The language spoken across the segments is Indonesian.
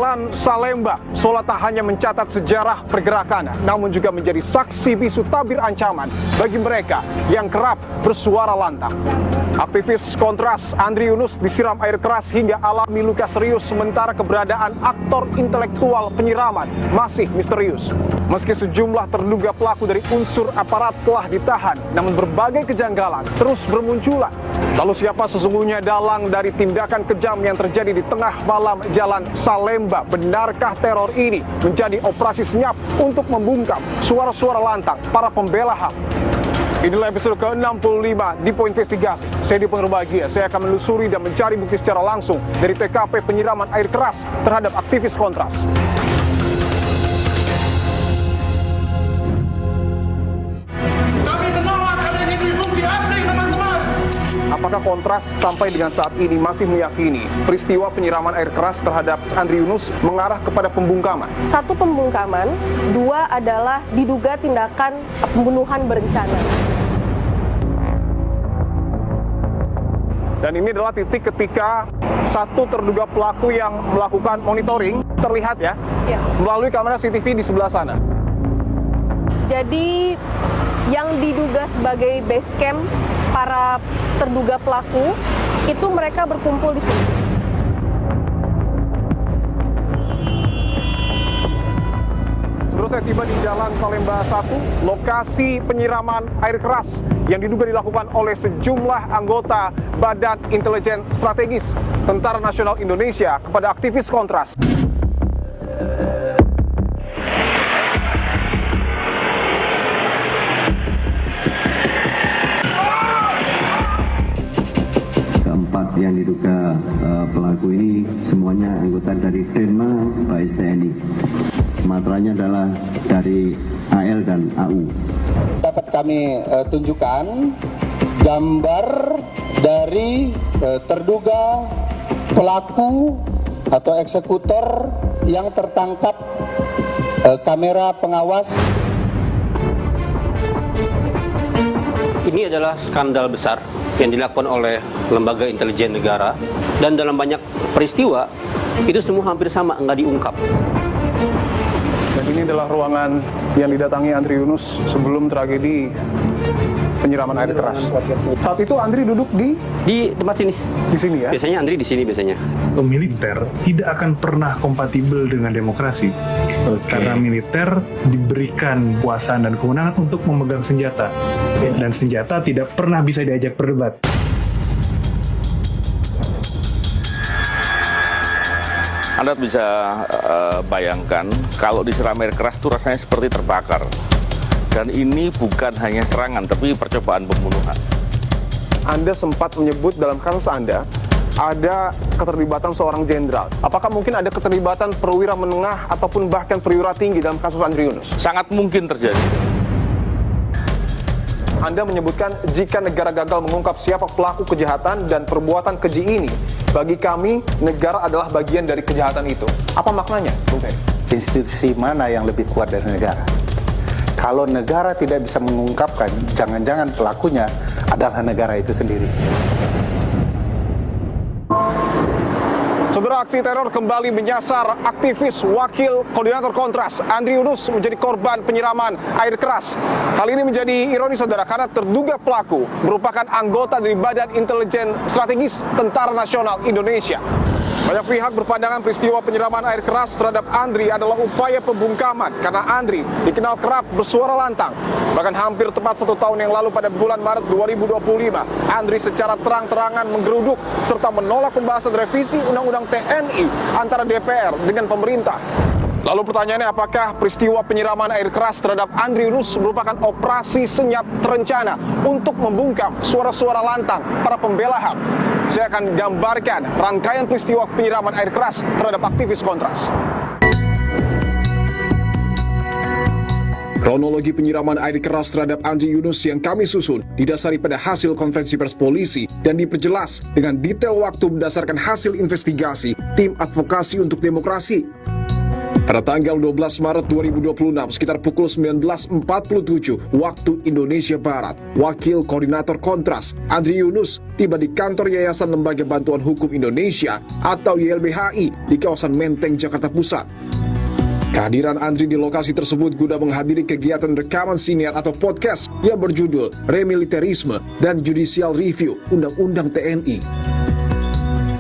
Jalan Salemba, Solo tak hanya mencatat sejarah pergerakan, namun juga menjadi saksi bisu tabir ancaman bagi mereka yang kerap bersuara lantang. Aktivis kontras Andri Yunus disiram air keras hingga alami luka serius, sementara keberadaan aktor intelektual penyiraman masih misterius. Meski sejumlah terduga pelaku dari unsur aparat telah ditahan, namun berbagai kejanggalan terus bermunculan. Lalu siapa sesungguhnya dalang dari tindakan kejam yang terjadi di tengah malam Jalan Salemba? Benarkah teror ini menjadi operasi senyap untuk membungkam suara-suara lantang para pembela HAM? Inilah episode ke-65 di Poin Investigasi. Saya Dipo Nurbahagia. Saya akan menelusuri dan mencari bukti secara langsung dari TKP penyiraman air keras terhadap aktivis kontras. Kami menolak adanya dui fungsi ABRI, teman-teman. Apakah kontras sampai dengan saat ini masih meyakini peristiwa penyiraman air keras terhadap Andri Yunus mengarah kepada pembungkaman? Satu, pembungkaman. Dua adalah diduga tindakan pembunuhan berencana. Dan ini adalah titik ketika satu terduga pelaku yang melakukan monitoring terlihat ya, melalui kamera CCTV di sebelah sana. Jadi yang diduga sebagai base camp para terduga pelaku itu mereka berkumpul di sini. Terus saya tiba di Jalan Salemba 1, lokasi penyiraman air keras yang diduga dilakukan oleh sejumlah anggota Badan Intelijen Strategis Tentara Nasional Indonesia kepada aktivis kontras. Keempat yang diduga pelaku ini semuanya anggota dari Denma Bais TNI. Materainya adalah dari AL dan AU. Dapat kami tunjukkan gambar dari terduga pelaku atau eksekutor yang tertangkap kamera pengawas. Ini adalah skandal besar yang dilakukan oleh lembaga intelijen negara, dan dalam banyak peristiwa itu semua hampir sama, nggak diungkap. Dan ini adalah ruangan yang didatangi Andri Yunus sebelum tragedi penyiraman air keras. Saat itu Andri duduk di tempat sini. Di sini ya? Biasanya Andri di sini biasanya. Militer tidak akan pernah kompatibel dengan demokrasi. Karena militer diberikan kuasaan dan kewenangan untuk memegang senjata. Dan senjata tidak pernah bisa diajak berdebat. Anda bisa bayangkan kalau disiram air keras itu rasanya seperti terbakar. Dan ini bukan hanya serangan, tapi percobaan pembunuhan. Anda sempat menyebut dalam kasus Anda ada keterlibatan seorang jenderal. Apakah mungkin ada keterlibatan perwira menengah ataupun bahkan perwira tinggi dalam kasus Andri Yunus? Sangat mungkin terjadi. Anda menyebutkan jika negara gagal mengungkap siapa pelaku kejahatan dan perbuatan keji ini, bagi kami negara adalah bagian dari kejahatan itu. Apa maknanya, Bung Ferry? Institusi mana yang lebih kuat dari negara? Kalau negara tidak bisa mengungkapkan, jangan-jangan pelakunya adalah negara itu sendiri. Saudara, aksi teror kembali menyasar aktivis wakil koordinator kontras Andri Yunus menjadi korban penyiraman air keras. Hal ini menjadi ironi, saudara, karena terduga pelaku merupakan anggota dari Badan Intelijen Strategis Tentara Nasional Indonesia. Banyak pihak berpandangan peristiwa penyiraman air keras terhadap Andri adalah upaya pembungkaman karena Andri dikenal kerap bersuara lantang. Bahkan hampir tepat 1 tahun yang lalu pada bulan Maret 2025, Andri secara terang-terangan menggeruduk serta menolak pembahasan revisi Undang-Undang TNI antara DPR dengan pemerintah. Lalu pertanyaannya, apakah peristiwa penyiraman air keras terhadap Andri Yunus merupakan operasi senyap terencana untuk membungkam suara-suara lantang para pembela HAM? Saya akan gambarkan rangkaian peristiwa penyiraman air keras terhadap aktivis kontras. Kronologi penyiraman air keras terhadap Andri Yunus yang kami susun didasari pada hasil konferensi pers polisi dan diperjelas dengan detail waktu berdasarkan hasil investigasi Tim Advokasi untuk Demokrasi. Pada tanggal 12 Maret 2026, sekitar pukul 19.47 waktu Indonesia Barat, Wakil Koordinator Kontras, Andri Yunus, tiba di kantor Yayasan Lembaga Bantuan Hukum Indonesia atau YLBHI di kawasan Menteng, Jakarta Pusat. Kehadiran Andri di lokasi tersebut guna menghadiri kegiatan rekaman siniar atau podcast yang berjudul Remiliterisme dan Judicial Review Undang-Undang TNI.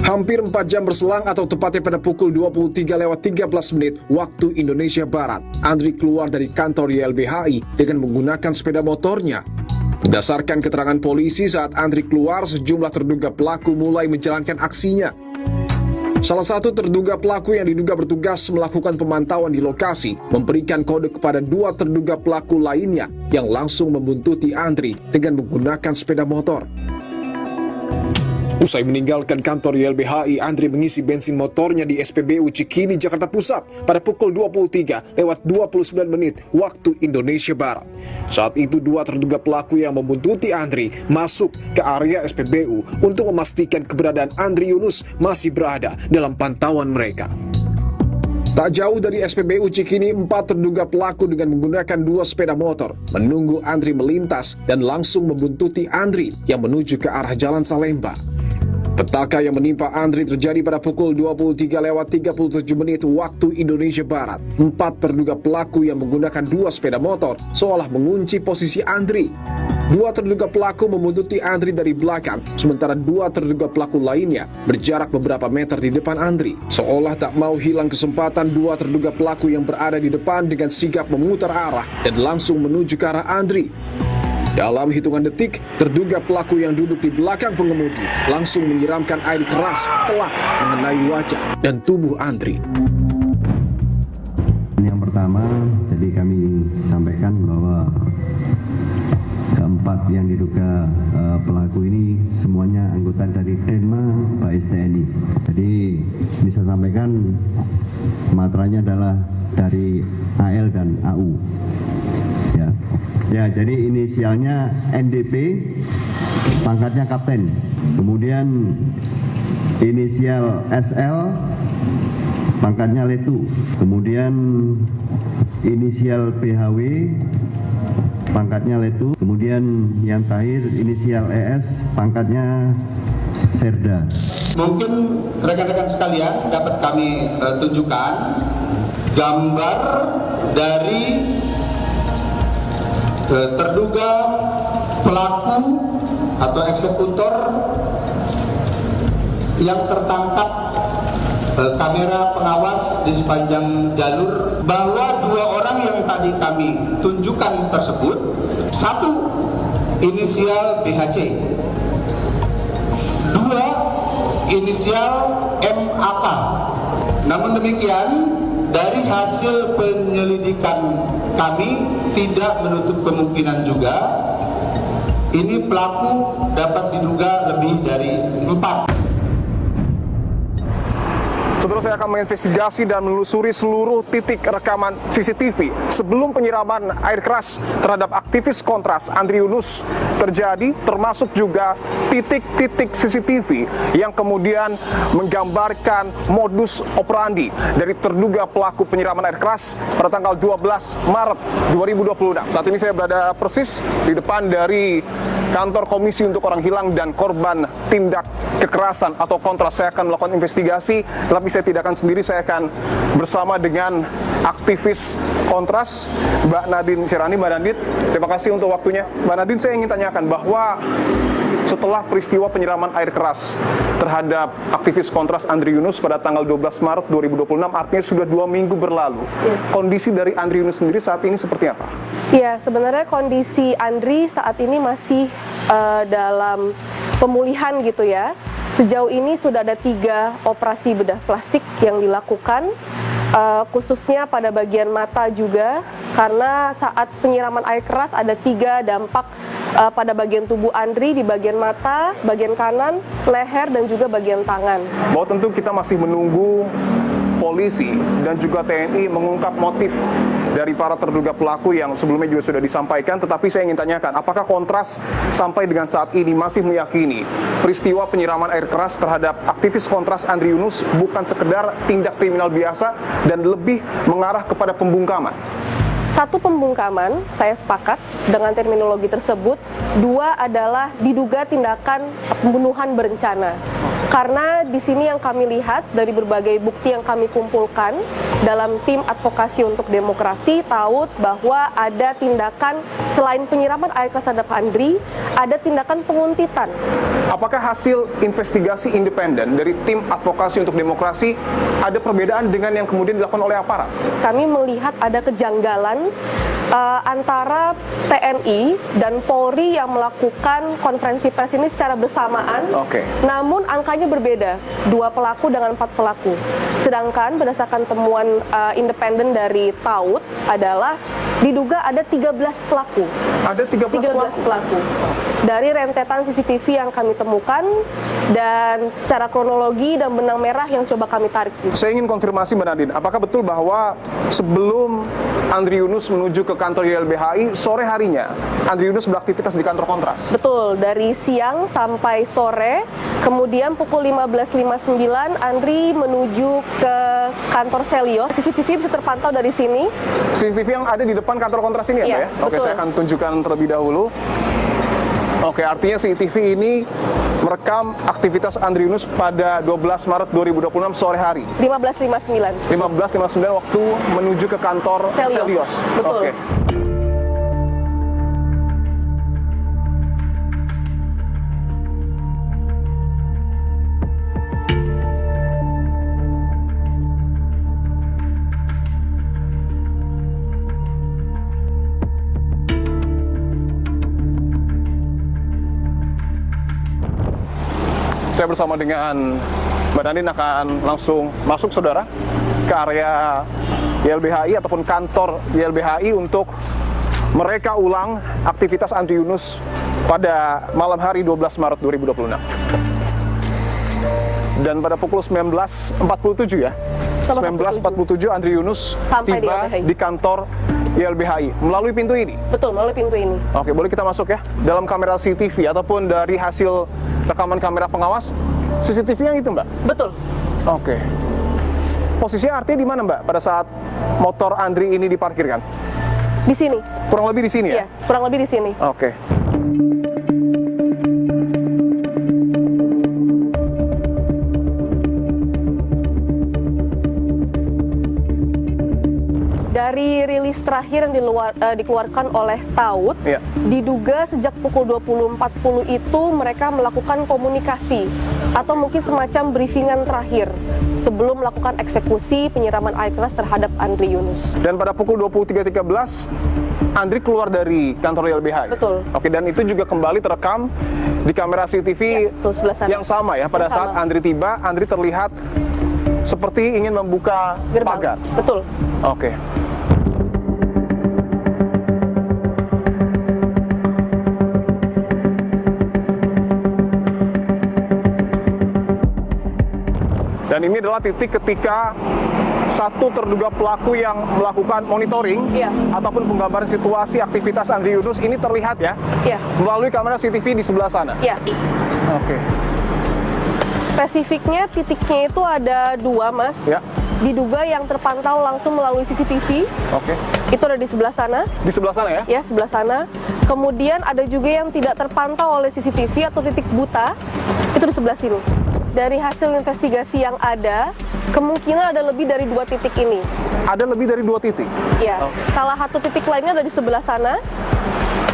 Hampir 4 jam berselang atau tepatnya pada pukul 23:13 waktu Indonesia Barat, Andri keluar dari kantor YLBHI dengan menggunakan sepeda motornya. Berdasarkan keterangan polisi, saat Andri keluar, sejumlah terduga pelaku mulai menjalankan aksinya. Salah satu terduga pelaku yang diduga bertugas melakukan pemantauan di lokasi memberikan kode kepada 2 terduga pelaku lainnya yang langsung membuntuti Andri dengan menggunakan sepeda motor. Usai meninggalkan kantor YLBHI, Andri mengisi bensin motornya di SPBU Cikini, Jakarta Pusat pada pukul 23:29 waktu Indonesia Barat. Saat itu 2 terduga pelaku yang membuntuti Andri masuk ke area SPBU untuk memastikan keberadaan Andri Yunus masih berada dalam pantauan mereka. Tak jauh dari SPBU Cikini, 4 terduga pelaku dengan menggunakan 2 sepeda motor menunggu Andri melintas dan langsung membuntuti Andri yang menuju ke arah Jalan Salemba. Petaka yang menimpa Andri terjadi pada pukul 23:37 waktu Indonesia Barat. 4 terduga pelaku yang menggunakan 2 sepeda motor seolah mengunci posisi Andri. 2 terduga pelaku membuntuti Andri dari belakang, sementara 2 terduga pelaku lainnya berjarak beberapa meter di depan Andri. Seolah tak mau hilang kesempatan, 2 terduga pelaku yang berada di depan dengan sigap memutar arah dan langsung menuju ke arah Andri. Dalam hitungan detik, terduga pelaku yang duduk di belakang pengemudi langsung menyiramkan air keras telak mengenai wajah dan tubuh Andri. Yang pertama, jadi kami sampaikan bahwa keempat yang diduga pelaku ini semuanya anggota dari Denma Bais TNI. Jadi bisa sampaikan materanya adalah dari AL dan AU. Ya, jadi inisialnya NDP, pangkatnya kapten. Kemudian inisial SL, pangkatnya letu. Kemudian inisial PHW, pangkatnya letu. Kemudian yang terakhir inisial ES, pangkatnya Serda. Mungkin rekan-rekan sekalian dapat kami tunjukkan gambar dari terduga pelaku atau eksekutor yang tertangkap kamera pengawas di sepanjang jalur, bahwa 2 orang yang tadi kami tunjukkan tersebut, 1 inisial BHC, 2 inisial MAK. Namun demikian, dari hasil penyelidikan kami tidak menutup kemungkinan juga ini pelaku dapat diduga lebih dari 4. Saudara, saya akan menginvestigasi dan menelusuri seluruh titik rekaman CCTV sebelum penyiraman air keras terhadap aktivis Kontras Andri Yunus terjadi, termasuk juga titik-titik CCTV yang kemudian menggambarkan modus operandi dari terduga pelaku penyiraman air keras pada tanggal 12 Maret 2026. Saat ini saya berada persis di depan dari kantor Komisi untuk Orang Hilang dan Korban Tindak Kekerasan atau Kontras. Saya akan melakukan investigasi, tapi saya tidak akan sendiri, saya akan bersama dengan aktivis Kontras, Mbak Nadine Sirani. Mbak Nadine, terima kasih untuk waktunya. Mbak Nadine, saya ingin tanyakan bahwa setelah peristiwa penyiraman air keras terhadap aktivis Kontras Andri Yunus pada tanggal 12 Maret 2026, artinya sudah 2 minggu berlalu. Kondisi dari Andri Yunus sendiri saat ini seperti apa? Ya, sebenarnya kondisi Andri saat ini masih dalam pemulihan gitu ya. Sejauh ini sudah ada 3 operasi bedah plastik yang dilakukan, khususnya pada bagian mata juga, karena saat penyiraman air keras ada 3 dampak pada bagian tubuh Andri, di bagian mata, bagian kanan, leher, dan juga bagian tangan. Bahwa tentu kita masih menunggu polisi dan juga TNI mengungkap motif dari para terduga pelaku yang sebelumnya juga sudah disampaikan. Tetapi saya ingin tanyakan, apakah Kontras sampai dengan saat ini masih meyakini peristiwa penyiraman air keras terhadap aktivis Kontras Andri Yunus bukan sekedar tindak kriminal biasa dan lebih mengarah kepada pembungkaman? Satu, pembungkaman, saya sepakat dengan terminologi tersebut. Dua adalah diduga tindakan pembunuhan berencana. Karena di sini yang kami lihat dari berbagai bukti yang kami kumpulkan dalam tim advokasi untuk demokrasi, tahu bahwa ada tindakan selain penyiraman air keras terhadap Andri, ada tindakan penguntitan. Apakah hasil investigasi independen dari tim advokasi untuk demokrasi ada perbedaan dengan yang kemudian dilakukan oleh aparat? Kami melihat ada kejanggalan antara TNI dan Polri yang melakukan konferensi pers ini secara bersamaan. Oke. Namun angkanya berbeda, 2 pelaku dengan 4 pelaku. Sedangkan berdasarkan temuan independen dari TAUD adalah diduga ada 13 pelaku. Ada 13 pelaku. Dari rentetan CCTV yang kami temukan dan secara kronologi dan benang merah yang coba kami tarik. Saya ingin konfirmasi Mbak Nadine, apakah betul bahwa sebelum Andri Yunus menuju ke kantor YLBHI, sore harinya Andri Yunus beraktivitas di kantor Kontras? Betul, dari siang sampai sore, kemudian pukul 15.59 Andri menuju ke kantor Selios. CCTV bisa terpantau dari sini. CCTV yang ada di depan kantor Kontras ini ya, Mbak ya? Oke, betul. saya akan tunjukkan terlebih dahulu. Oke, artinya CCTV ini merekam aktivitas Andri Yunus pada 12 Maret 2026 sore hari. 15.59. 15.59 waktu menuju ke kantor Selios. Betul. Oke. Saya bersama dengan Mbak Nadine akan langsung masuk, saudara, ke area YLBHI ataupun kantor YLBHI untuk mereka ulang aktivitas Andri Yunus pada malam hari 12 Maret 2026. Dan pada pukul 19.47 ya, 19.47 Andri Yunus sampai tiba di kantor YLBHI melalui pintu ini. Betul, melalui pintu ini. Oke, boleh kita masuk ya? Dalam kamera CCTV ataupun dari hasil rekaman kamera pengawas, CCTV yang itu, Mbak? Betul. Oke. Posisinya artinya di mana, Mbak, pada saat motor Andri ini diparkirkan? Di sini. Kurang lebih di sini ya? Iya, kurang lebih di sini. Oke. Dari rilis terakhir yang dikeluarkan oleh TAUD, Iya. diduga sejak pukul 20.40 itu mereka melakukan komunikasi atau mungkin semacam briefingan terakhir sebelum melakukan eksekusi penyiraman air keras terhadap Andri Yunus. Dan pada pukul 23.13, Andri keluar dari kantor YLBHI. Betul. Oke, dan itu juga kembali terekam di kamera CCTV Ya, betul, sebelah sana. yang sama ya. Pada Yang saat sama. Andri tiba, Andri terlihat seperti ingin membuka Gerbang. pagar. Betul. Oke. Dan ini adalah titik ketika satu terduga pelaku yang melakukan monitoring Iya. ataupun penggambaran situasi aktivitas Andri Yunus ini terlihat ya Iya. melalui kamera CCTV di sebelah sana. Ya. Oke. Spesifiknya titiknya itu ada 2, Mas. Ya. Diduga yang terpantau langsung melalui CCTV, Oke. itu ada di sebelah sana. Di sebelah sana ya? Ya, sebelah sana. Kemudian ada juga yang tidak terpantau oleh CCTV atau titik buta, itu di sebelah sini. Dari hasil investigasi yang ada, kemungkinan ada lebih dari 2 titik ini. Ada lebih dari 2 titik. Ya, Oh. salah satu titik lainnya ada di sebelah sana.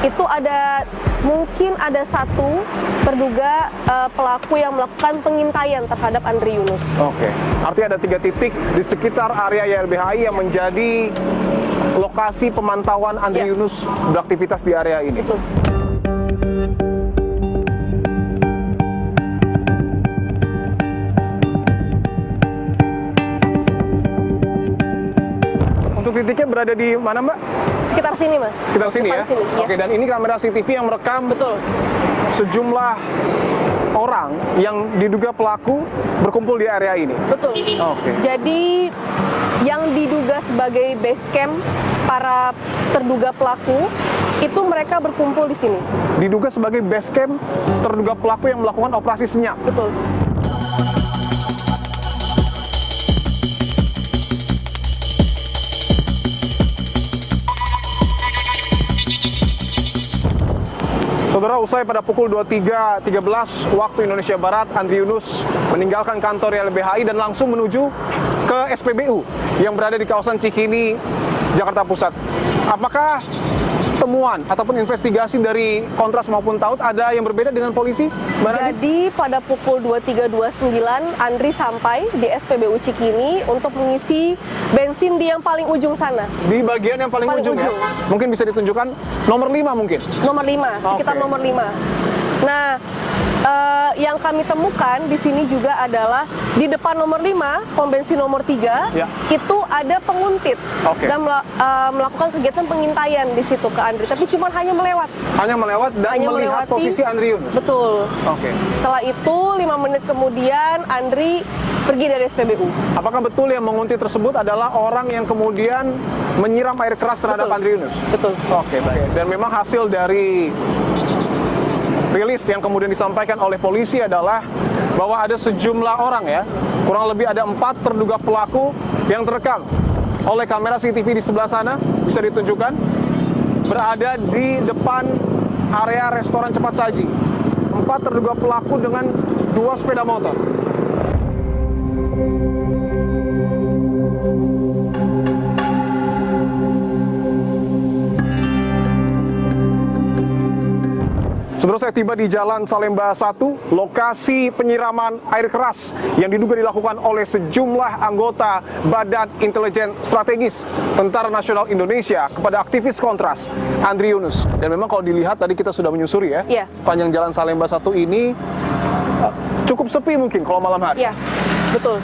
Itu ada, mungkin ada satu terduga pelaku yang melakukan pengintaian terhadap Andri Yunus. Oke. Artinya ada 3 titik di sekitar area YLBHI yang menjadi lokasi pemantauan Andri Ya. Yunus beraktivitas di area ini. Betul. Untuk titiknya berada di mana, Mbak? Sekitar sini, Mas. Sekitar sini ya? Depan sini, yes. Oke, dan ini kamera CCTV yang merekam Betul. sejumlah orang yang diduga pelaku berkumpul di area ini. Betul. Oke. Jadi yang diduga sebagai base camp para terduga pelaku itu mereka berkumpul di sini. Diduga sebagai base camp terduga pelaku yang melakukan operasi senyap. Betul. Saudara, usai pada pukul 23.13 waktu Indonesia Barat, Andri Yunus meninggalkan kantor YLBHI dan langsung menuju ke SPBU yang berada di kawasan Cikini, Jakarta Pusat. Apakah temuan ataupun investigasi dari Kontras maupun Taut ada yang berbeda dengan polisi? Jadi pada pukul 23.29 Andri sampai di SPBU Cikini untuk mengisi bensin di yang paling ujung sana. Di bagian yang paling ujung ya? Mungkin bisa ditunjukkan nomor 5 mungkin? Nomor 5, sekitar Oke. nomor 5. Nah, yang kami temukan di sini juga adalah di depan nomor 5, pom bensin nomor 3, Ya. itu ada penguntit Oke. dan melakukan kegiatan pengintaian di situ ke Andri, tapi cuma hanya melewat. Hanya melewat dan Hanya melihat melewati. posisi Andri Yunus? Betul. Oke. Setelah itu 5 menit kemudian Andri pergi dari SPBU. Apakah betul yang menguntit tersebut adalah orang yang kemudian menyiram air keras terhadap Betul. Andri Yunus? Betul. Oke, baik. Dan memang hasil dari rilis yang kemudian disampaikan oleh polisi adalah bahwa ada sejumlah orang ya, kurang lebih ada 4 terduga pelaku yang terekam oleh kamera CCTV di sebelah sana, bisa ditunjukkan, berada di depan area restoran cepat saji. 4 terduga pelaku dengan 2 sepeda motor. Saudara, saya tiba di Jalan Salemba 1, lokasi penyiraman air keras yang diduga dilakukan oleh sejumlah anggota Badan Intelijen Strategis Tentara Nasional Indonesia kepada aktivis Kontras, Andri Yunus. Dan memang kalau dilihat tadi kita sudah menyusuri ya, Iya. panjang Jalan Salemba 1 ini cukup sepi mungkin kalau malam hari. Ya, betul.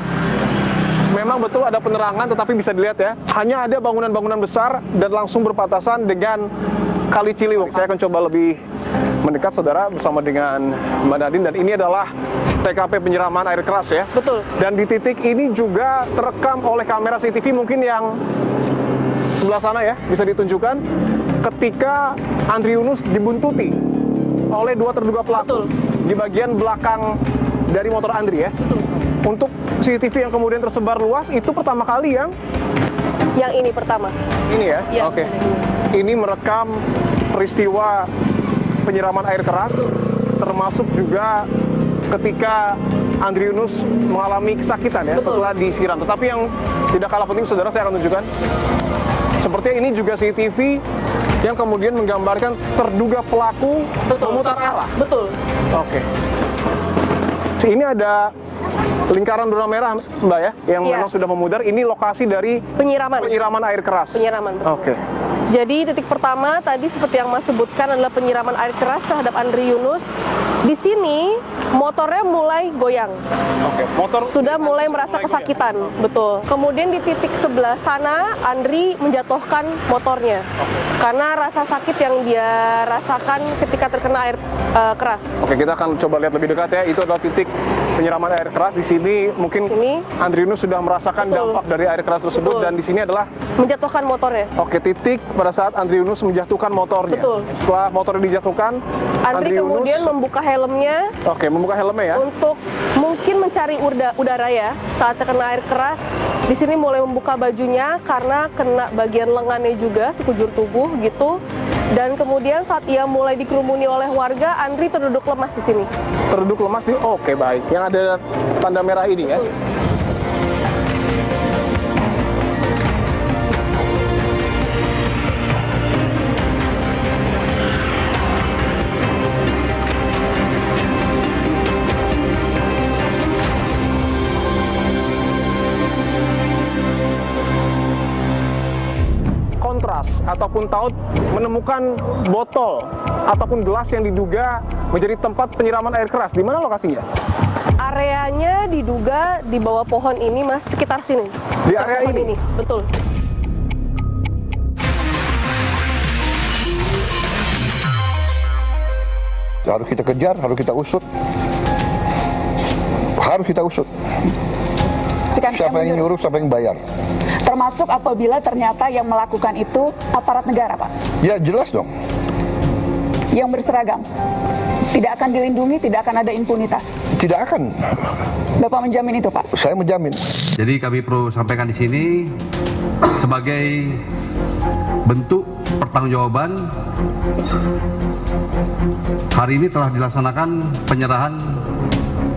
Memang betul ada penerangan, tetapi bisa dilihat ya, hanya ada bangunan-bangunan besar dan langsung berpapasan dengan Kali Ciliwung. Saya akan coba lebih mendekat, saudara, bersama dengan Mbak Nadine, dan ini adalah TKP penyiraman air keras ya. Betul. Dan di titik ini juga terekam oleh kamera CCTV mungkin yang sebelah sana ya, bisa ditunjukkan ketika Andri Yunus dibuntuti oleh 2 terduga pelaku. Betul. Di bagian belakang dari motor Andri ya. Betul. Untuk CCTV yang kemudian tersebar luas, itu pertama kali yang Yang ini pertama. ini ya? Iya, Oke. Ini merekam peristiwa penyiraman air keras, termasuk juga ketika Andri Yunus mengalami kesakitan ya, Betul. setelah disiram. Tetapi yang tidak kalah penting, saudara, saya akan tunjukkan. Sepertinya ini juga CCTV yang kemudian menggambarkan terduga pelaku Betul. memutar arah. Betul. Oke. Ini ada lingkaran zona merah, Mbak ya, yang Iya. memang sudah memudar. Ini lokasi dari Penyiraman. air keras. Penyiraman, betul. Oke. Jadi titik pertama tadi seperti yang Mas sebutkan adalah penyiraman air keras terhadap Andri Yunus. Di sini motornya mulai goyang. Oke. Motor Sudah mulai merasa kesakitan, betul. Kemudian di titik sebelah sana Andri menjatuhkan motornya karena rasa sakit yang dia rasakan ketika terkena air keras. Oke, kita akan coba lihat lebih dekat ya. Itu adalah titik penyiraman air keras. Di sini mungkin Ini. Andri Yunus sudah merasakan Betul. dampak dari air keras tersebut. Betul. Dan di sini adalah Menjatuhkan motornya. oke, titik pada saat Andri Yunus menjatuhkan motornya. Betul. Setelah motornya dijatuhkan, Andri kemudian membuka helmnya oke, membuka helmnya ya. untuk mungkin mencari udara ya. Saat terkena air keras, di sini mulai membuka bajunya karena kena bagian lengannya juga, sekujur tubuh gitu. Dan kemudian saat ia mulai dikerumuni oleh warga, Andri terduduk lemas di sini. Terduduk lemas nih. Oke, baik. Yang ada tanda merah ini ya. Kontras ataupun Taut menemukan botol ataupun gelas yang diduga menjadi tempat penyiraman air keras. Di mana lokasinya? Areanya diduga di bawah pohon ini, Mas, sekitar sini. Di area Pohon ini? Betul. Harus kita kejar, harus kita usut. harus kita usut. Siapa yang nyuruh, siapa yang bayar. Termasuk apabila ternyata yang melakukan itu aparat negara, Pak? Ya jelas dong. Yang berseragam? Tidak akan dilindungi, tidak akan ada impunitas? Tidak akan. Bapak menjamin itu, Pak? Saya menjamin. Jadi kami perlu sampaikan di sini sebagai bentuk pertanggungjawaban, hari ini telah dilaksanakan penyerahan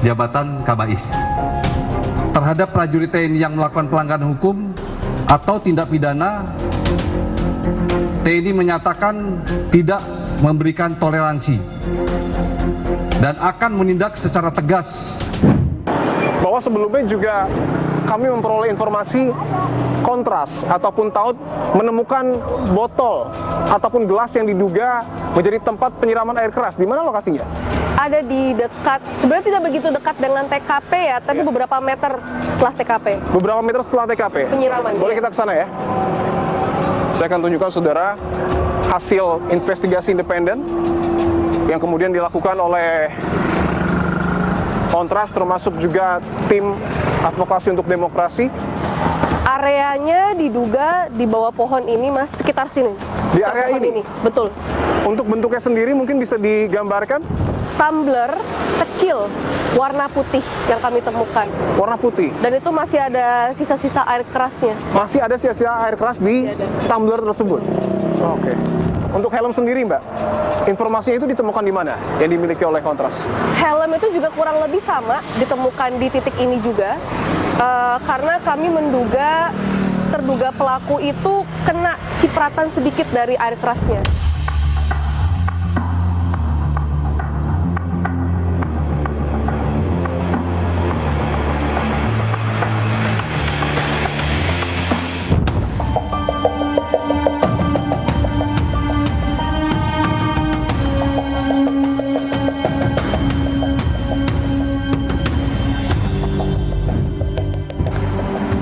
jabatan Kabais terhadap prajurit TNI yang melakukan pelanggaran hukum atau tindak pidana. TNI menyatakan tidak memberikan toleransi dan akan menindak secara tegas. Bahwa sebelumnya juga kami memperoleh informasi kontras ataupun taut menemukan botol ataupun gelas yang diduga menjadi tempat penyiraman air keras. Di mana lokasinya? Ada di dekat, sebenarnya tidak begitu dekat dengan TKP ya, tapi beberapa meter setelah TKP. Beberapa meter setelah TKP? Penyiraman. Boleh kita ke sana ya? Saya akan tunjukkan saudara hasil investigasi independen yang kemudian dilakukan oleh Kontras termasuk juga tim advokasi untuk demokrasi. Areanya diduga di bawah pohon ini, Mas, sekitar sini. Di area ini? Betul. Untuk bentuknya sendiri mungkin bisa digambarkan? Tumbler kecil warna putih yang kami temukan. Warna putih? Dan itu masih ada sisa-sisa air kerasnya. Masih ada sisa-sisa air keras di tumbler tersebut? Oke. Untuk helm sendiri, Mbak, informasinya itu ditemukan di mana yang dimiliki oleh Kontras? Helm itu juga kurang lebih sama ditemukan di titik ini juga, karena kami menduga terduga pelaku itu kena cipratan sedikit dari air kerasnya.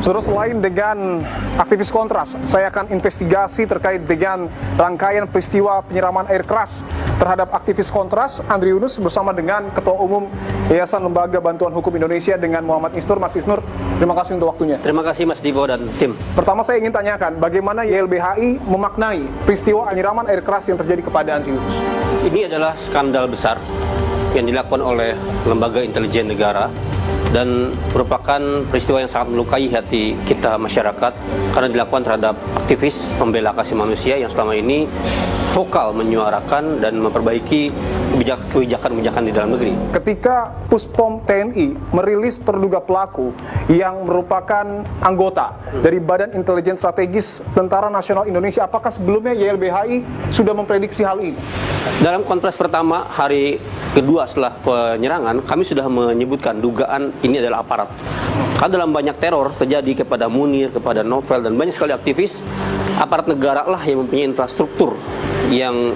Saudara, selain dengan aktivis Kontras, saya akan investigasi terkait dengan rangkaian peristiwa penyiraman air keras terhadap aktivis Kontras, Andri Yunus, bersama dengan Ketua Umum Yayasan Lembaga Bantuan Hukum Indonesia dengan Muhammad Isnur. Mas Isnur, terima kasih untuk waktunya. Terima kasih Mas Divo dan tim. Pertama saya ingin tanyakan, bagaimana YLBHI memaknai peristiwa penyiraman air keras yang terjadi kepada Andri Yunus? Ini adalah skandal besar yang dilakukan oleh lembaga intelijen negara dan merupakan peristiwa yang sangat melukai hati kita masyarakat karena dilakukan terhadap aktivis pembela hak asasi manusia yang selama ini vokal menyuarakan dan memperbaiki kebijakan-kebijakan di dalam negeri. Ketika Puspom TNI merilis terduga pelaku yang merupakan anggota dari Badan Intelijen Strategis Tentara Nasional Indonesia, apakah sebelumnya YLBHI sudah memprediksi hal ini? Dalam konferensi pertama hari kedua setelah penyerangan, kami sudah menyebutkan dugaan ini adalah aparat. Karena dalam banyak teror terjadi kepada Munir, kepada Novel, dan banyak sekali aktivis, aparat negara lah yang mempunyai infrastruktur yang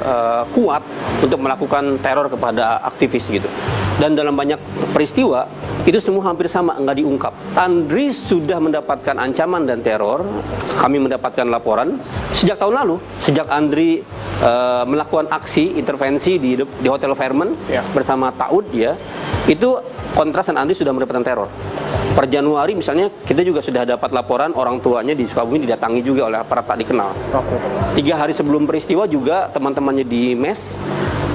kuat untuk melakukan teror kepada aktivis gitu. Dan dalam banyak peristiwa itu semua hampir sama, nggak diungkap. Andri sudah mendapatkan ancaman dan teror. Kami mendapatkan laporan sejak tahun lalu, sejak Andri melakukan aksi intervensi di Hotel Fairmont bersama Taud ya. Itu Kontras dan Andri sudah mendapatkan teror. Per Januari misalnya kita juga sudah dapat laporan orang tuanya di Sukabumi didatangi juga oleh aparat tak dikenal. 3 hari sebelum peristiwa juga teman-temannya di MES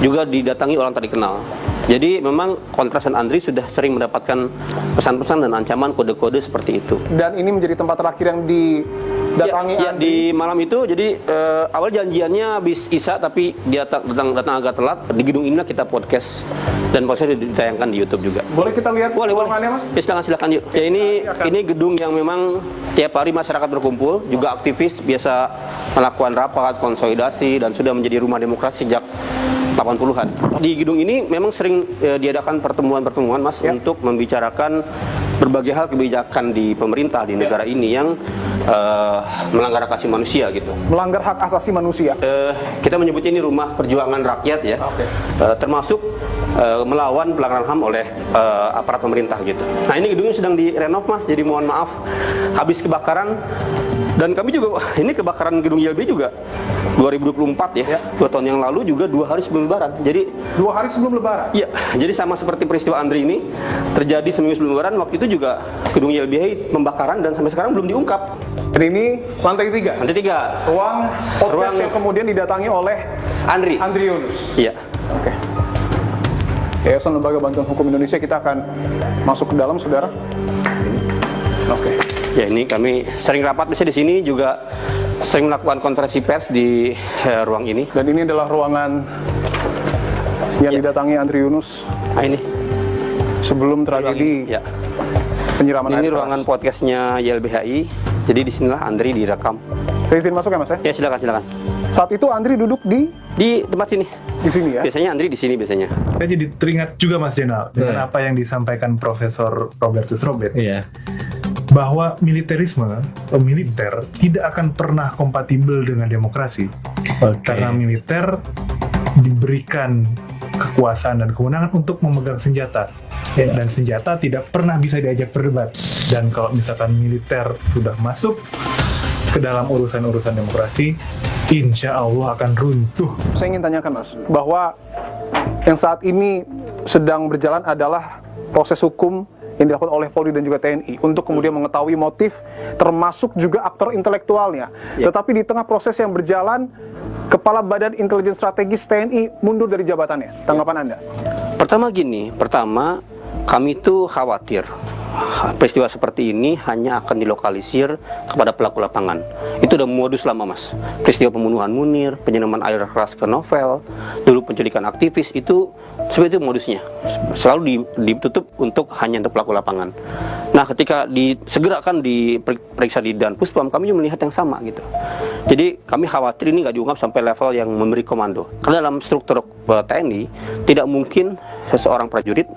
juga didatangi orang tak dikenal. Jadi memang Kontras dan Andri sudah sering mendapatkan pesan-pesan dan ancaman kode-kode seperti itu. Dan ini menjadi tempat terakhir yang didatangi di malam itu. Jadi awal janjiannya habis Isya tapi dia datang agak telat. Di gedung inilah kita podcast dan podcastnya ditayangkan di YouTube juga. Boleh kita lihat ruangannya, Mas? Ya, silakan yuk. Ya, ini gedung yang memang tiap hari masyarakat berkumpul, juga aktivis biasa melakukan rapat, konsolidasi, dan sudah menjadi rumah demokrasi sejak 80-an. Di gedung ini memang sering diadakan pertemuan-pertemuan, Mas, untuk membicarakan berbagai hal kebijakan di pemerintah di negara ini yang melanggar hak asasi manusia gitu. Melanggar hak asasi manusia. Kita menyebut ini rumah perjuangan rakyat ya, termasuk melawan pelanggaran HAM oleh aparat pemerintah gitu. Nah ini gedungnya sedang direnov Mas, jadi mohon maaf habis kebakaran. Dan kami juga, ini kebakaran gedung YLBHI juga 2024 ya, 2 tahun yang lalu juga 2 hari sebelum Lebaran. Jadi 2 hari sebelum Lebaran? Iya, jadi sama seperti peristiwa Andri ini terjadi seminggu sebelum Lebaran. Waktu itu juga gedung YLBHI pembakaran dan sampai sekarang belum diungkap. Dan ini lantai 3? Lantai 3. Ruang yang kemudian didatangi oleh Andri Yunus? Iya. Oke. Yayasan Lembaga Bantuan Hukum Indonesia, kita akan masuk ke dalam, saudara. Oke. Ya ini kami sering rapat misalnya di sini, juga sering melakukan konferensi pers di ruang ini. Dan ini adalah ruangan yang didatangi Andri Yunus. Nah ini sebelum tragedi penyiraman air ini keras. ruangan podcastnya YLBHI. Jadi disinilah Andri direkam. Saya izin masuk ya Mas ya? Ya silakan. Saat itu Andri duduk di tempat sini. Di sini ya? Biasanya Andri di sini biasanya. Saya jadi teringat juga Mas Jenal dengan apa yang disampaikan Profesor Robertus Robert. Iya. Bahwa militer tidak akan pernah kompatibel dengan demokrasi. Karena militer diberikan kekuasaan dan kewenangan untuk memegang senjata. Dan senjata tidak pernah bisa diajak berdebat. Dan kalau misalkan militer sudah masuk ke dalam urusan-urusan demokrasi, insya Allah akan runtuh. Saya ingin tanyakan Mas, bahwa yang saat ini sedang berjalan adalah proses hukum yang dilakukan oleh Polri dan juga TNI untuk kemudian mengetahui motif, termasuk juga aktor intelektualnya. Tetapi di tengah proses yang berjalan, Kepala Badan Intelijen Strategis TNI mundur dari jabatannya. Tanggapan Anda? Pertama kami itu khawatir peristiwa seperti ini hanya akan dilokalisir kepada pelaku lapangan. Itu udah modus lama Mas. Peristiwa pembunuhan Munir, penyiraman air keras ke novel, dulu penculikan aktivis, itu seperti itu modusnya. Selalu ditutup hanya untuk pelaku lapangan. Nah ketika segerakan diperiksa di Danpuspam, kami juga melihat yang sama gitu. Jadi kami khawatir ini nggak diungkap sampai level yang memberi komando. Karena dalam struktur TNI tidak mungkin seseorang prajurit,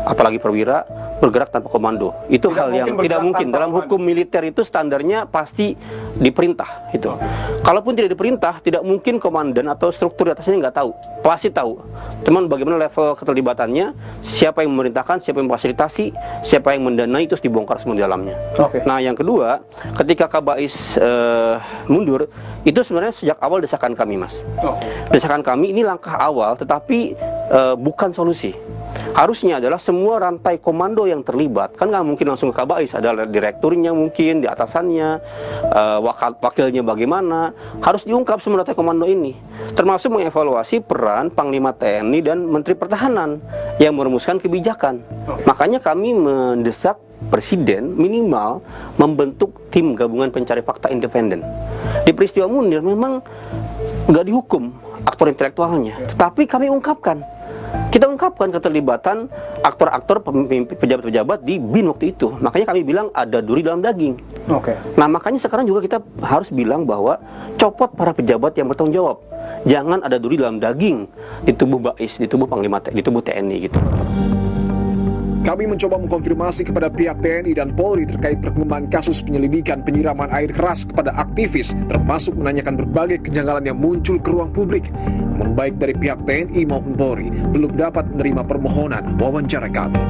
apalagi perwira, bergerak tanpa komando. Itu hal yang tidak mungkin. Dalam hukum militer itu standarnya pasti diperintah itu. Kalaupun tidak diperintah, tidak mungkin komandan atau struktur di atasnya nggak tahu. Pasti tahu. Cuman bagaimana level keterlibatannya, siapa yang memerintahkan, siapa yang memfasilitasi, siapa yang mendanai, terus dibongkar semua di dalamnya. Nah yang kedua, ketika Kabais mundur, itu sebenarnya sejak awal desakan kami Mas. Desakan kami ini langkah awal, tetapi bukan solusi. Harusnya adalah semua rantai komando yang terlibat, kan nggak mungkin langsung ke Kabais, ada direkturnya mungkin, di atasannya, wakilnya bagaimana, harus diungkap semua rantai komando ini, termasuk mengevaluasi peran Panglima TNI dan Menteri Pertahanan yang merumuskan kebijakan. Makanya kami mendesak Presiden minimal membentuk tim gabungan pencari fakta independen. Di peristiwa Munir memang nggak dihukum aktor intelektualnya, tetapi kami ungkapkan. Kita ungkapkan keterlibatan aktor-aktor pejabat-pejabat di BIN waktu itu. Makanya kami bilang ada duri dalam daging. Nah makanya sekarang juga kita harus bilang bahwa copot para pejabat yang bertanggung jawab. Jangan ada duri dalam daging di tubuh BAIS, di tubuh Panglima, di tubuh TNI gitu. Kami mencoba mengkonfirmasi kepada pihak TNI dan Polri terkait perkembangan kasus penyelidikan penyiraman air keras kepada aktivis, termasuk menanyakan berbagai kejanggalan yang muncul ke ruang publik. Namun baik dari pihak TNI maupun Polri belum dapat menerima permohonan wawancara kami.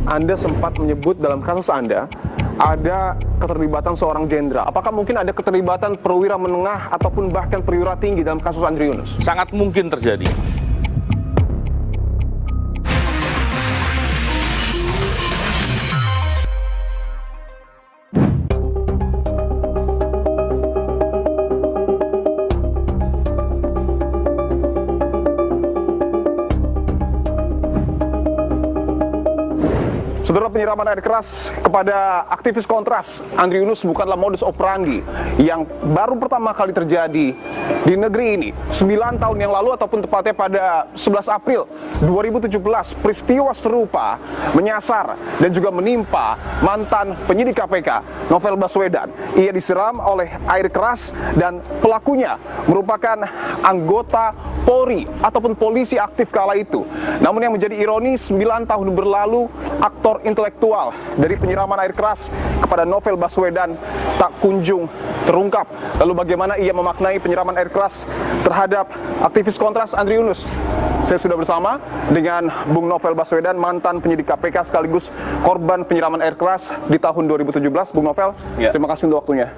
Anda sempat menyebut dalam kasus Anda ada keterlibatan seorang jenderal. Apakah mungkin ada keterlibatan perwira menengah ataupun bahkan perwira tinggi dalam kasus Andri Yunus? Sangat mungkin terjadi. Saudara, penyiraman air keras kepada aktivis Kontras Andri Yunus bukanlah modus operandi yang baru pertama kali terjadi di negeri ini. 9 tahun yang lalu ataupun tepatnya pada 11 April 2017, peristiwa serupa menyasar dan juga menimpa mantan penyidik KPK Novel Baswedan. Ia disiram oleh air keras dan pelakunya merupakan anggota Polri ataupun polisi aktif kala itu. Namun yang menjadi ironi, 9 tahun berlalu aktor aktor intelektual dari penyiraman air keras kepada Novel Baswedan tak kunjung terungkap. Lalu bagaimana ia memaknai penyiraman air keras terhadap aktivis kontras Andri Yunus? Saya sudah bersama dengan Bung Novel Baswedan, mantan penyidik KPK sekaligus korban penyiraman air keras di tahun 2017. Bung Novel, terima kasih untuk waktunya.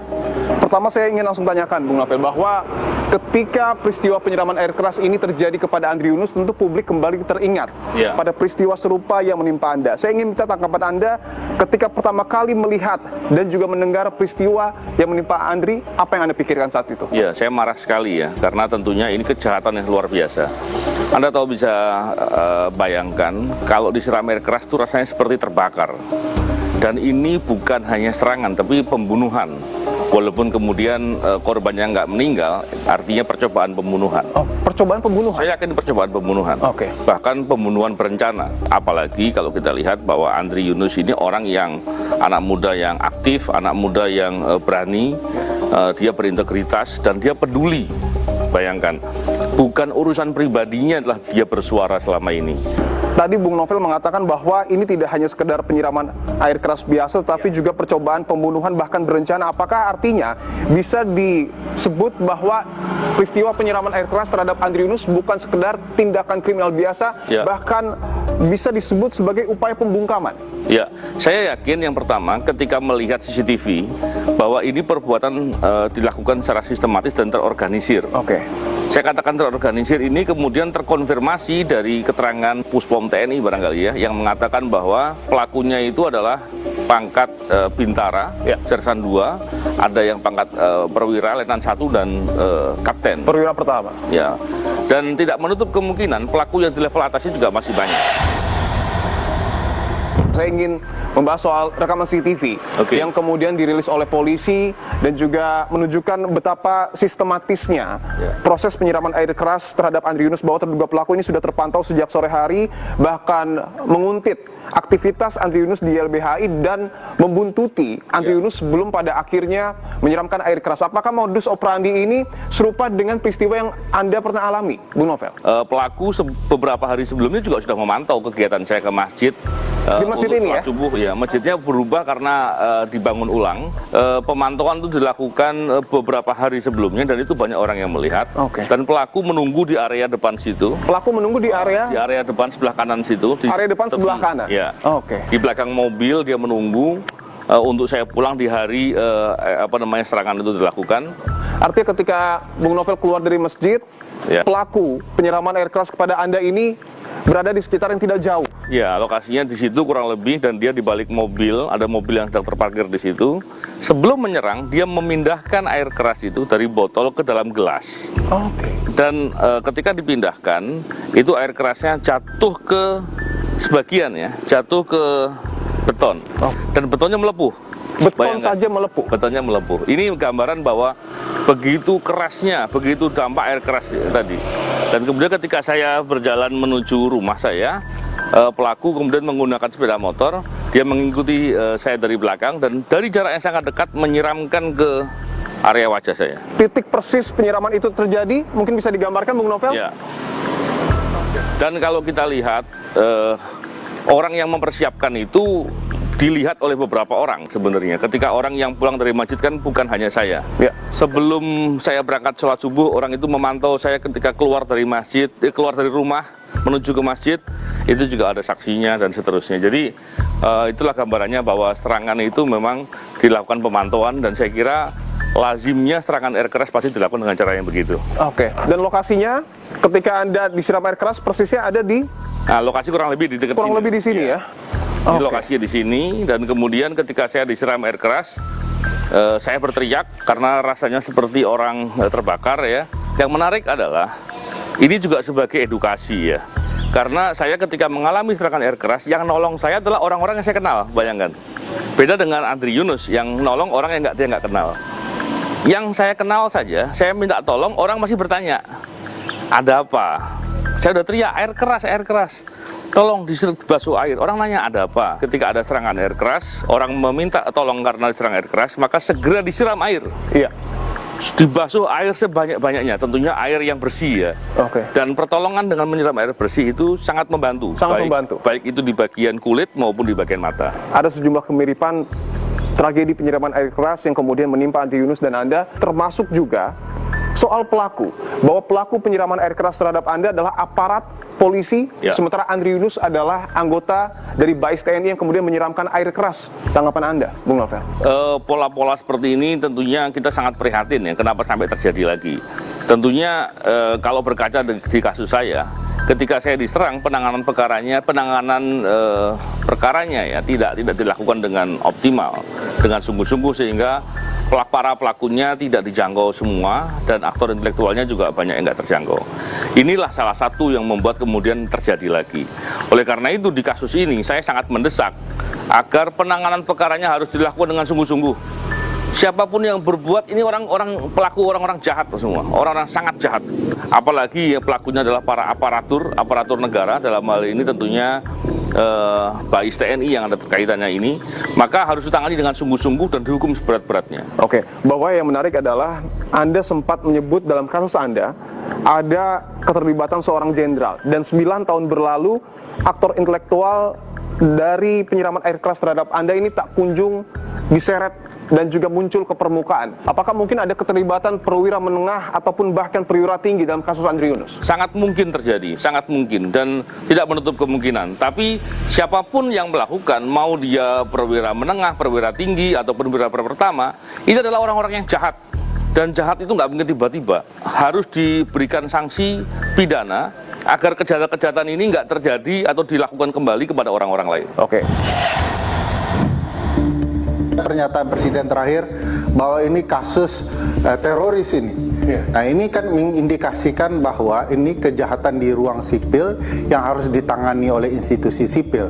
Pertama saya ingin langsung tanyakan Bung Novel bahwa ketika peristiwa penyiraman air keras ini terjadi kepada Andri Yunus, tentu publik kembali teringat pada peristiwa serupa yang menimpa Anda. Saya ingin minta tanggapan Anda ketika pertama kali melihat dan juga mendengar peristiwa yang menimpa Andri, apa yang Anda pikirkan saat itu? Ya, saya marah sekali ya, karena tentunya ini kejahatan yang luar biasa. Anda tahu bisa bayangkan kalau disiram air keras itu rasanya seperti terbakar. Dan ini bukan hanya serangan, tapi pembunuhan. Walaupun kemudian korbannya nggak meninggal, artinya percobaan pembunuhan. Oh, percobaan pembunuhan? Saya yakin percobaan pembunuhan. Oke. Bahkan pembunuhan berencana. Apalagi kalau kita lihat bahwa Andri Yunus ini orang yang anak muda yang aktif, anak muda yang berani, dia berintegritas dan dia peduli. Bayangkan, bukan urusan pribadinya telah dia bersuara selama ini. Tadi Bung Novel mengatakan bahwa ini tidak hanya sekedar penyiraman air keras biasa, tapi juga percobaan pembunuhan bahkan berencana. Apakah artinya bisa disebut bahwa peristiwa penyiraman air keras terhadap Andri Yunus bukan sekedar tindakan kriminal biasa, bahkan bisa disebut sebagai upaya pembungkaman? Ya, saya yakin yang pertama ketika melihat CCTV bahwa ini perbuatan dilakukan secara sistematis dan terorganisir. Oke. Saya katakan terorganisir ini kemudian terkonfirmasi dari keterangan Puspom TNI barangkali ya, yang mengatakan bahwa pelakunya itu adalah pangkat Bintara, Sersan 2, ada yang pangkat Perwira, Letnan 1 dan Kapten. Perwira pertama. Ya, dan tidak menutup kemungkinan pelaku yang di level atasnya juga masih banyak. Saya ingin membahas soal rekaman CCTV yang kemudian dirilis oleh polisi dan juga menunjukkan betapa sistematisnya proses penyiraman air keras terhadap Andri Yunus, bahwa terduga pelaku ini sudah terpantau sejak sore hari, bahkan menguntit aktivitas Andri Yunus di YLBHI dan membuntuti Andri Yunus sebelum pada akhirnya menyiramkan air keras. Apakah modus operandi ini serupa dengan peristiwa yang Anda pernah alami, Bung Novel? Pelaku beberapa hari sebelumnya juga sudah memantau kegiatan saya ke masjid. Di masjid ini ya? Subuh, ya, masjidnya berubah karena dibangun ulang. Pemantauan itu dilakukan beberapa hari sebelumnya dan itu banyak orang yang melihat. Dan pelaku menunggu di area depan situ. Pelaku menunggu di area? Di area depan sebelah kanan situ. Di area depan sebelah kanan? Ya. Di belakang mobil dia menunggu untuk saya pulang di hari serangan itu dilakukan. Artinya ketika Bung Novel keluar dari masjid, pelaku penyiraman air keras kepada Anda ini berada di sekitar yang tidak jauh. Ya, lokasinya di situ kurang lebih, dan dia di balik mobil, ada mobil yang sedang terparkir di situ. Sebelum menyerang, dia memindahkan air keras itu dari botol ke dalam gelas. Dan ketika dipindahkan, itu air kerasnya jatuh ke sebagian jatuh ke beton. Dan betonnya melepuh. Beton saja melepuh? Betonnya melepuh. Ini gambaran bahwa begitu kerasnya, begitu dampak air keras tadi. Dan kemudian ketika saya berjalan menuju rumah saya, pelaku kemudian menggunakan sepeda motor, dia mengikuti saya dari belakang dan dari jarak yang sangat dekat menyiramkan ke area wajah saya. Titik persis penyiraman itu terjadi, mungkin bisa digambarkan Bung Novel? Ya. Dan kalau kita lihat, orang yang mempersiapkan itu dilihat oleh beberapa orang sebenarnya. Ketika orang yang pulang dari masjid kan bukan hanya saya. Sebelum saya berangkat sholat subuh, orang itu memantau saya ketika keluar dari masjid, keluar dari rumah menuju ke masjid, itu juga ada saksinya dan seterusnya. Jadi itulah gambarannya bahwa serangan itu memang dilakukan pemantauan, dan saya kira lazimnya serangan air keras pasti dilakukan dengan cara yang begitu. Dan lokasinya ketika Anda disiram air keras persisnya ada di? Nah, lokasi kurang lebih di dekat sini. Kurang lebih di sini ya? Ini lokasinya di sini, dan kemudian ketika saya disiram air keras, saya berteriak karena rasanya seperti orang terbakar ya. Yang menarik adalah ini juga sebagai edukasi ya. Karena saya ketika mengalami serangan air keras, yang nolong saya adalah orang-orang yang saya kenal, bayangkan. Beda dengan Andri Yunus yang nolong orang yang dia nggak kenal. Yang saya kenal saja, saya minta tolong, orang masih bertanya, ada apa? Saya udah teriak, air keras. Tolong dibasuh air. Orang nanya ada apa? Ketika ada serangan air keras, orang meminta tolong karena diserang air keras, maka segera disiram air. dibasuh air sebanyak-banyaknya, tentunya air yang bersih ya. Oke. Dan pertolongan dengan menyiram air bersih itu sangat membantu. Baik itu di bagian kulit maupun di bagian mata. Ada sejumlah kemiripan tragedi penyiraman air keras yang kemudian menimpa Andri Yunus dan Anda, termasuk juga soal pelaku, bahwa pelaku penyiraman air keras terhadap Anda adalah aparat polisi, sementara Andri Yunus adalah anggota dari BAIS TNI yang kemudian menyiramkan air keras. Tanggapan Anda, Bung Novel? Pola-pola seperti ini tentunya kita sangat prihatin ya, kenapa sampai terjadi lagi. Tentunya kalau berkaca di kasus saya, ketika saya diserang, penanganan perkaranya ya tidak dilakukan dengan optimal, dengan sungguh-sungguh, sehingga para pelakunya tidak dijangkau semua dan aktor intelektualnya juga banyak yang nggak terjangkau. Inilah salah satu yang membuat kemudian terjadi lagi. Oleh karena itu di kasus ini saya sangat mendesak agar penanganan perkaranya harus dilakukan dengan sungguh-sungguh. Siapapun yang berbuat ini orang-orang jahat semua, orang-orang sangat jahat. Apalagi ya pelakunya adalah para aparatur negara, dalam hal ini tentunya BAIS TNI yang ada terkaitannya ini, maka harus ditangani dengan sungguh-sungguh dan dihukum seberat-beratnya. Oke, bahwa yang menarik adalah Anda sempat menyebut dalam kasus Anda ada keterlibatan seorang jenderal, dan 9 tahun berlalu aktor intelektual dari penyiraman air keras terhadap Anda ini tak kunjung diseret dan juga muncul ke permukaan. Apakah mungkin ada keterlibatan perwira menengah ataupun bahkan perwira tinggi dalam kasus Andri Yunus? Sangat mungkin terjadi, sangat mungkin, dan tidak menutup kemungkinan. Tapi siapapun yang melakukan, mau dia perwira menengah, perwira tinggi, ataupun perwira pertama, itu adalah orang-orang yang jahat. Dan jahat itu nggak mungkin tiba-tiba. Harus diberikan sanksi pidana agar kejahatan-kejahatan ini nggak terjadi atau dilakukan kembali kepada orang-orang lain. Oke. Pernyataan Presiden terakhir bahwa ini kasus teroris ini. Nah, ini kan mengindikasikan bahwa ini kejahatan di ruang sipil yang harus ditangani oleh institusi sipil.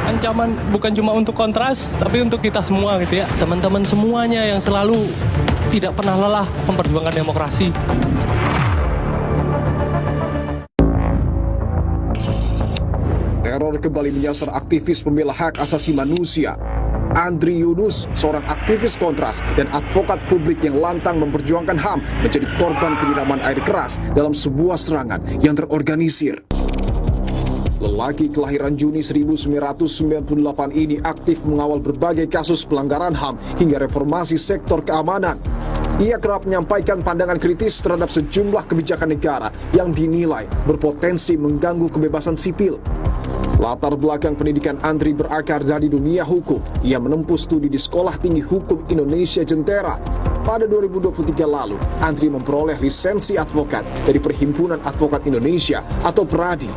Ancaman bukan cuma untuk Kontras, tapi untuk kita semua gitu ya, teman-teman semuanya yang selalu tidak pernah lelah memperjuangkan demokrasi. Teror kembali menyasar aktivis pembela hak asasi manusia. Andri Yunus, seorang aktivis Kontras dan advokat publik yang lantang memperjuangkan HAM, menjadi korban penyiraman air keras dalam sebuah serangan yang terorganisir. Lelaki kelahiran Juni 1998 ini aktif mengawal berbagai kasus pelanggaran HAM hingga reformasi sektor keamanan. Ia kerap menyampaikan pandangan kritis terhadap sejumlah kebijakan negara yang dinilai berpotensi mengganggu kebebasan sipil. Latar belakang pendidikan Andri berakar dari dunia hukum. Ia menempuh studi di Sekolah Tinggi Hukum Indonesia Jentera. Pada 2023 lalu, Andri memperoleh lisensi advokat dari Perhimpunan Advokat Indonesia atau PERADI.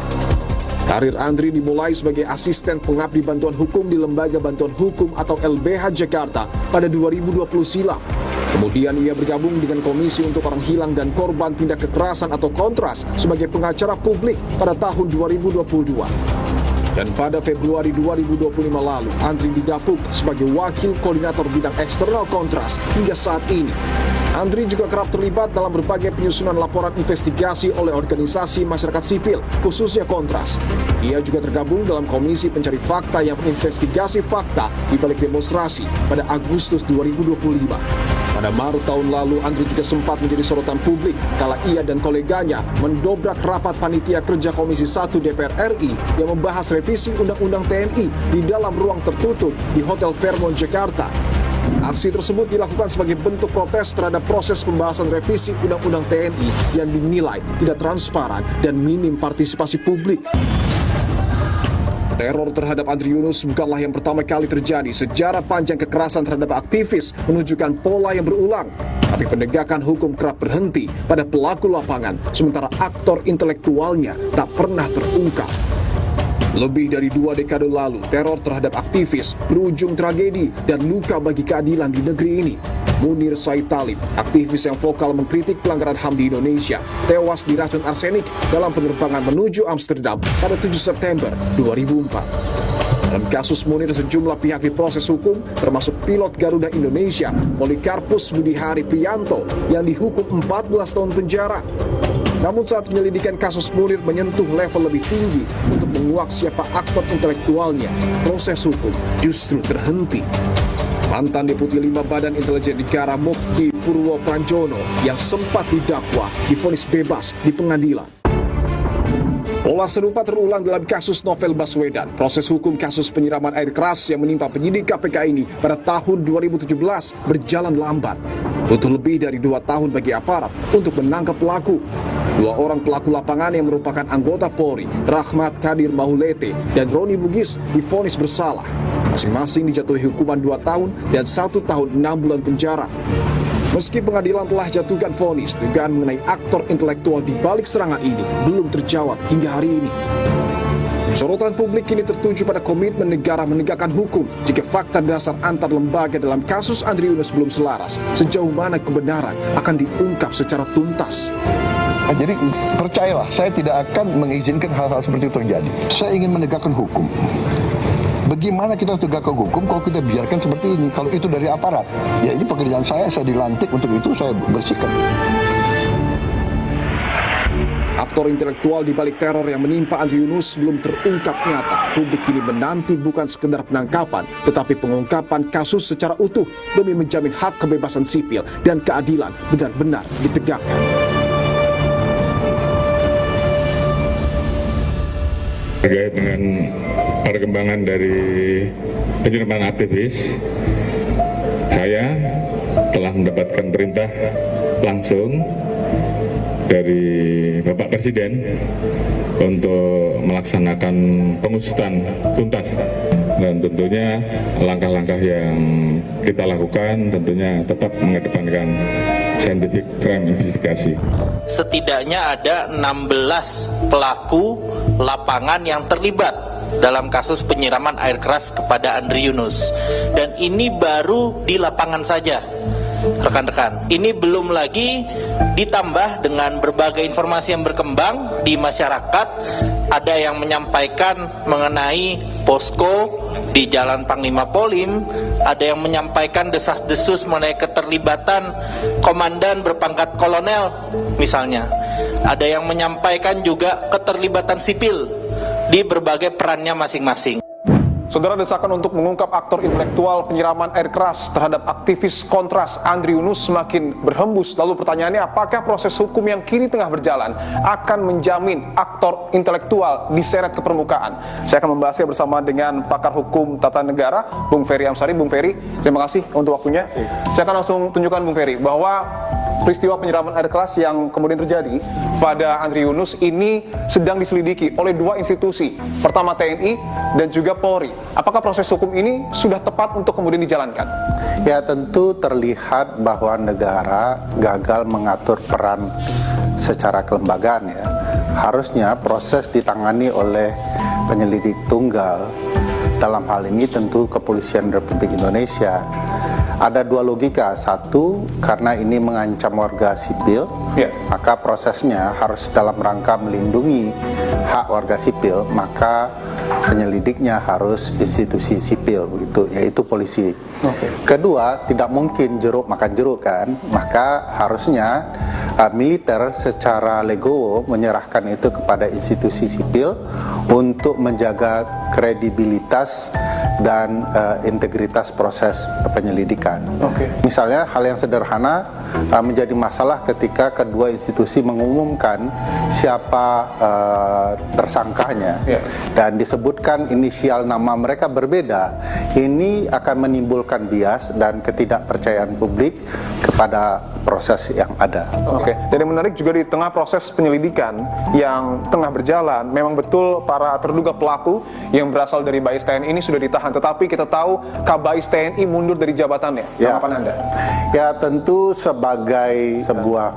Karir Andri dimulai sebagai asisten pengabdi bantuan hukum di Lembaga Bantuan Hukum atau LBH Jakarta pada 2020 silam. Kemudian ia bergabung dengan Komisi untuk Orang Hilang dan Korban Tindak Kekerasan atau Kontras sebagai pengacara publik pada tahun 2022. Dan pada Februari 2025 lalu, Andri didapuk sebagai Wakil Koordinator Bidang Eksternal Kontras hingga saat ini. Andri juga kerap terlibat dalam berbagai penyusunan laporan investigasi oleh organisasi masyarakat sipil, khususnya Kontras. Ia juga tergabung dalam Komisi Pencari Fakta yang menginvestigasi fakta di balik demonstrasi pada Agustus 2025. Pada Maret tahun lalu, Andri juga sempat menjadi sorotan publik kala ia dan koleganya mendobrak rapat panitia kerja Komisi 1 DPR RI yang membahas revisi Undang-Undang TNI di dalam ruang tertutup di Hotel Fairmont, Jakarta. Aksi tersebut dilakukan sebagai bentuk protes terhadap proses pembahasan revisi Undang-Undang TNI yang dinilai tidak transparan dan minim partisipasi publik. Teror terhadap Andri Yunus bukanlah yang pertama kali terjadi. Sejarah panjang kekerasan terhadap aktivis menunjukkan pola yang berulang. Tapi penegakan hukum kerap berhenti pada pelaku lapangan, sementara aktor intelektualnya tak pernah terungkap. Lebih dari 2 dekade lalu, teror terhadap aktivis berujung tragedi dan luka bagi keadilan di negeri ini. Munir Said Talib, aktivis yang vokal mengkritik pelanggaran HAM di Indonesia, tewas diracun arsenik dalam penerbangan menuju Amsterdam pada 7 September 2004. Dalam kasus Munir, sejumlah pihak diproses hukum, termasuk pilot Garuda Indonesia, Polikarpus Budihari Priyanto, yang dihukum 14 tahun penjara. Namun saat penyelidikan kasus Munir menyentuh level lebih tinggi untuk menguak siapa aktor intelektualnya, proses hukum justru terhenti. Mantan Deputi 5 Badan Intelijen Negara Mufti Purwo Pranjono yang sempat didakwa divonis bebas di pengadilan. Pola serupa terulang dalam kasus Novel Baswedan. Proses hukum kasus penyiraman air keras yang menimpa penyidik KPK ini pada tahun 2017 berjalan lambat. Butuh lebih dari 2 tahun bagi aparat untuk menangkap pelaku. 2 orang pelaku lapangan yang merupakan anggota Polri, Rahmat Kadir Mahulete dan Roni Bugis, divonis bersalah. Masing-masing dijatuhi hukuman 2 tahun dan 1 tahun 6 bulan penjara. Meski pengadilan telah jatuhkan vonis, dugaan mengenai aktor intelektual di balik serangan ini belum terjawab hingga hari ini. Sorotan publik kini tertuju pada komitmen negara menegakkan hukum jika fakta dasar antar lembaga dalam kasus Andri Yunus belum selaras. Sejauh mana kebenaran akan diungkap secara tuntas. Jadi percayalah, saya tidak akan mengizinkan hal-hal seperti itu terjadi. Saya ingin menegakkan hukum. Bagaimana kita tegakkan hukum kalau kita biarkan seperti ini? Kalau itu dari aparat, ya ini pekerjaan saya dilantik untuk itu, saya bersikap. Aktor intelektual di balik teror yang menimpa Andri Yunus belum terungkap nyata. Publik kini menanti bukan sekedar penangkapan, tetapi pengungkapan kasus secara utuh demi menjamin hak kebebasan sipil dan keadilan benar-benar ditegakkan. Terkait dengan perkembangan dari penyiraman aktivis, saya telah mendapatkan perintah langsung dari Bapak Presiden untuk melaksanakan pengusutan tuntas, dan tentunya langkah-langkah yang kita lakukan tentunya tetap mengedepankan scientific crime investigasi. Setidaknya ada 16 pelaku lapangan yang terlibat dalam kasus penyiraman air keras kepada Andri Yunus, dan ini baru di lapangan saja, rekan-rekan. Ini belum lagi ditambah dengan berbagai informasi yang berkembang di masyarakat. Ada yang menyampaikan mengenai posko di Jalan Panglima Polim, ada yang menyampaikan desas-desus mengenai keterlibatan komandan berpangkat kolonel misalnya. Ada yang menyampaikan juga keterlibatan sipil di berbagai perannya masing-masing. Saudara, desakan untuk mengungkap aktor intelektual penyiraman air keras terhadap aktivis Kontras Andri Yunus semakin berhembus. Lalu pertanyaannya, apakah proses hukum yang kini tengah berjalan akan menjamin aktor intelektual diseret ke permukaan? Saya akan membahasnya bersama dengan pakar hukum tata negara, Bung Ferry Amsari. Bung Ferry, terima kasih untuk waktunya. Saya akan langsung tunjukkan Bung Ferry bahwa peristiwa penyiraman air keras yang kemudian terjadi pada Andri Yunus ini sedang diselidiki oleh 2 institusi. Pertama TNI dan juga Polri. Apakah proses hukum ini sudah tepat untuk kemudian dijalankan? Ya, tentu terlihat bahwa negara gagal mengatur peran secara kelembagaan ya. Harusnya proses ditangani oleh penyelidik tunggal. Dalam hal ini tentu Kepolisian Republik Indonesia. Ada 2 logika. Satu, karena ini mengancam warga sipil, maka prosesnya harus dalam rangka melindungi hak warga sipil, maka penyelidiknya harus institusi sipil, begitu, yaitu polisi. Kedua, tidak mungkin jeruk makan jeruk kan, maka harusnya militer secara legowo menyerahkan itu kepada institusi sipil untuk menjaga kredibilitas dan integritas proses penyelidikan. Misalnya hal yang sederhana menjadi masalah ketika kedua institusi mengumumkan siapa tersangkanya dan disebutkan inisial nama mereka berbeda. Ini akan menimbulkan bias dan ketidakpercayaan publik kepada proses yang ada. Dan yang menarik juga di tengah proses penyelidikan yang tengah berjalan, memang betul para terduga pelaku yang berasal dari Bais TNI ini sudah ditahan, tetapi kita tahu Kabais TNI mundur dari jabatannya. Tanggapan Anda? Ya, tentu sebagai sebuah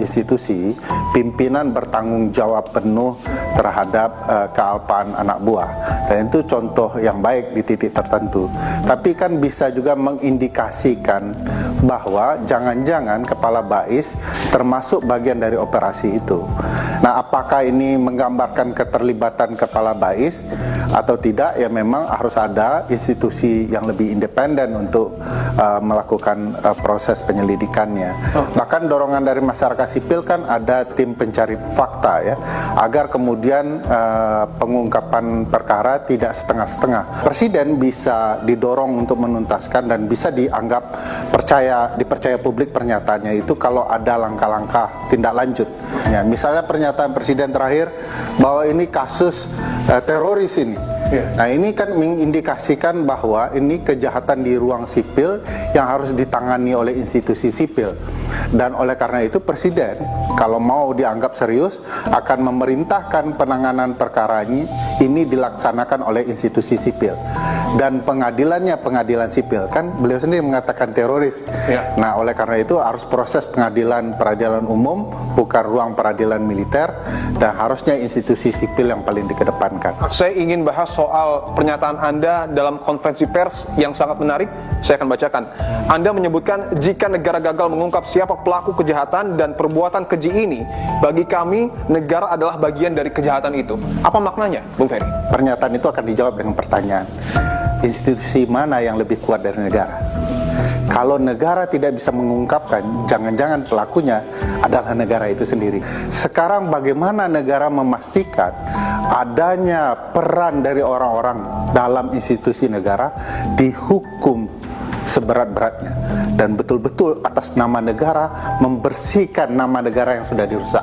institusi, pimpinan bertanggung jawab penuh terhadap kealpaan anak buah. Dan itu contoh yang baik di titik tertentu. Tapi kan bisa juga mengindikasikan bahwa jangan-jangan Kepala Bais termasuk bagian dari operasi itu. Nah, apakah ini menggambarkan keterlibatan Kepala Bais atau tidak? Ya memang harus ada institusi yang lebih independen untuk melakukan proses penyelidikannya. Bahkan dorongan dari masyarakat sipil kan ada tim pencari fakta ya, agar kemudian pengungkapan perkara tidak setengah-setengah. Presiden bisa didorong untuk menuntaskan dan bisa dianggap dipercaya publik pernyataannya itu kalau ada langkah-langkah tindak lanjut. Ya, misalnya pernyataan Presiden terakhir bahwa ini kasus teroris ini. Nah, ini kan mengindikasikan bahwa ini kejahatan di ruang sipil yang harus ditangani oleh institusi sipil. Dan oleh karena itu Presiden kalau mau dianggap serius akan memerintahkan penanganan perkara ini dilaksanakan oleh institusi sipil. Dan pengadilannya pengadilan sipil, kan beliau sendiri mengatakan teroris. Nah, oleh karena itu harus proses peradilan umum, bukan ruang peradilan militer, dan harusnya institusi sipil yang paling dikedepankan. Saya ingin bahas soal pernyataan Anda dalam konferensi pers yang sangat menarik. Saya akan bacakan. Anda menyebutkan jika negara gagal mengungkap siapa pelaku kejahatan dan perbuatan keji ini, bagi kami negara adalah bagian dari kejahatan itu. Apa maknanya, Bung Ferry? Pernyataan itu akan dijawab dengan pertanyaan, institusi mana yang lebih kuat dari negara? Kalau negara tidak bisa mengungkapkan, jangan-jangan pelakunya adalah negara itu sendiri. Sekarang bagaimana negara memastikan adanya peran dari orang-orang dalam institusi negara dihukum seberat-beratnya dan betul-betul atas nama negara membersihkan nama negara yang sudah dirusak.